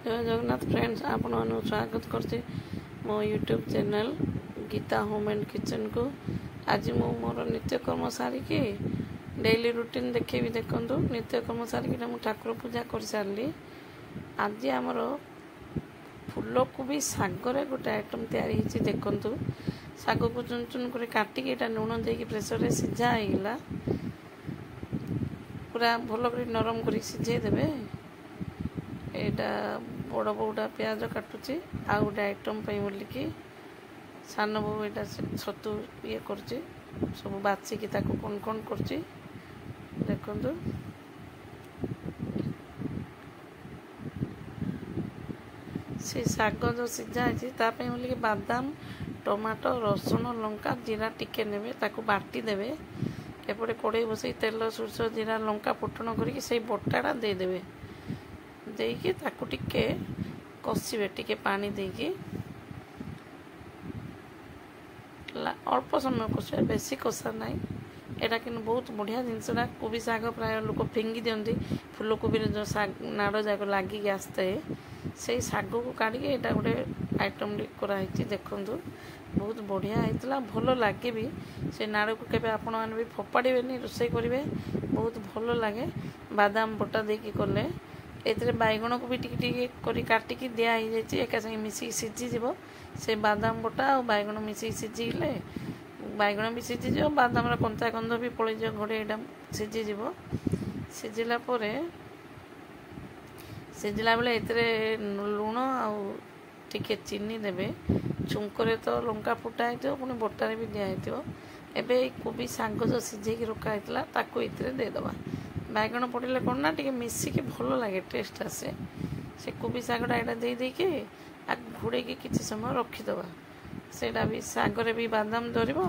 जय जगन्नाथ फ्रेंड्स आपण स्वागत करते मो YouTube channel Geeta home and kitchen को। आज मो मोर नित्यकर्म सारिकी डेली रूटीन देखे भी देखूँ नित्यकर्म सारिकी मु ठाकुर पूजा कर सारी। आज आमर फूल को भी सागरे गोटे आइटम तैयारी देखूँ। साग को चुन चुन कर काटिकी लुण दे प्रेसर रे सीझा होगा पूरा भल कर नरम कर सीझे देवे। यहाँ बड़ बोटा प्याज काटुची आ गोटे आइटम बोलिकी सान बो यहाँ छतु ये कर सब बाचिकी कौन कौन कर देखु। से साग जो सीझा है बोलिकी बादाम टमाटो रसुण लंका जीरा टिके नेबे ताकू बाटी देवे। एपटे कड़े बसई तेल सोरष जीरा लंका फुटण करके से बटाटा देदेवे देकी ताकू टिके कषिबे टिके पानी देकी अल्प समय कषिबे बेसी कषा ना। यहाँ कि बहुत बढ़िया जिनसा कोबी साग प्राय लोक फिंगी दिखती फूलकोबी जो नाड़ जाक लगिक आसते से साग को काढ़ी यहाँ गोटे आइटम कराई देखूँ। बहुत बढ़िया होता भल लगे भी से नाड़ को केवे आपण मैंने भी फोपाड़े रोषे करेंगे बहुत भल लगे। बादाम बटा देकी कले एथिरे बैगण को भी टिके काटिकी दिखाई एका संगे मिसिक सीझीज से बादाम बटा और बैगण मिसिक सीझीले बैगण भी सीझीज बादाम कंचा गंध भी पलैज घोड़े यहाँ सीझीज सीझिला सीझिला बेले एथिरे लुण आउ टिके चीनी देबे। छुंकरे तो लंका फुटा होती पुणी बटारे भी दिखाई एबे कोबी साग जो सीझेकी रखा होता ताको एथिरे देदेबा। बैगण पड़े कौन ना टी मिसिकी भल लगे टेस्ट आसे से कोबी सागटा यहाँ देदेकी घोड़े किसी समय रखीदबा से भी सागरे भी बादाम धरब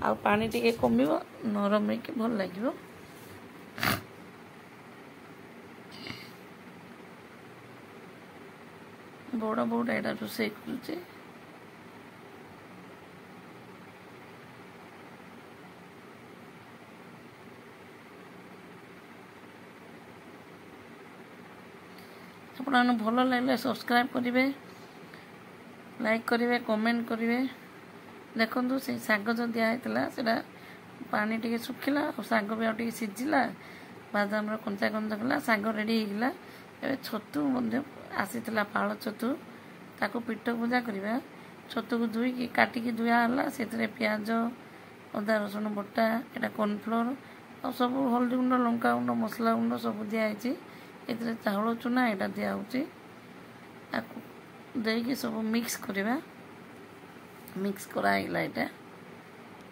आ पानी टिके कमिब नरम होगी भल लगे। बड़ बोटा यहाँ रोषे करुचे आप भल लगे सब्सक्राइब करेंगे लाइक करेंगे कमेंट करेंगे। देखो से साग जो दिखाई से पानी टी सुखिला और साग भी आगे सीझिला बादाम कंचा गंध कला साग रेडी होगा। ए छतु आसी पाल छतु ताको पीठ पूजा करवा छतु को धोईकी काटिकी धुआला से प्याज अदा रसुण बटा यहाँ कॉर्नफ्लोर और सब हल्दी गुंड लंका गुंड मसला गुंड सब दिखाई ए चाउल चूना यहाँ दिखाऊँगी देकी सब मिक्स करवा मिक्स कराइला यहाँ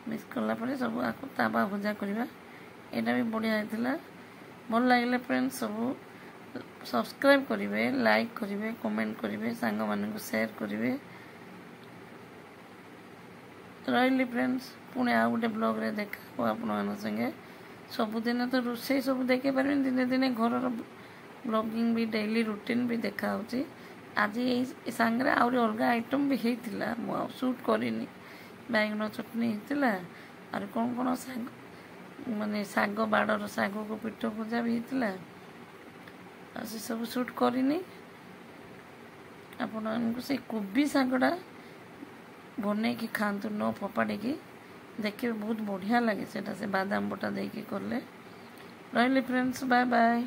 मिक्स कलापर सब आपको तावा भजा करवा यहाँ भी बढ़िया होता भल लगे। फ्रेंड्स सब सब्सक्राइब करेंगे लाइक करेंगे कमेंट करेंगे सांग मान शेयर करेंगे। रही फ्रेंड्स पुणी आ गोटे ब्लॉग रे देखा आपण संगे सबुदिन तो रोषे सब देखे पारे दिने दिने घर ब्लॉगिंग भी डेली रूटीन भी देखा आज ये सांगे आहरी अलग आइटम भी होता मुझे शूट करनी बैगन चटनी होता और कौन कौन साग माने साग बाड़र साग को पीठ पूजा भी होता से सब शूट करनी। आपण से कोबी सागटा बन कि खातु न फोपाड़ी देखिए बहुत बढ़िया लगे से बादाम बटा देकी कले। रही फ्रेंड्स बाय बाय।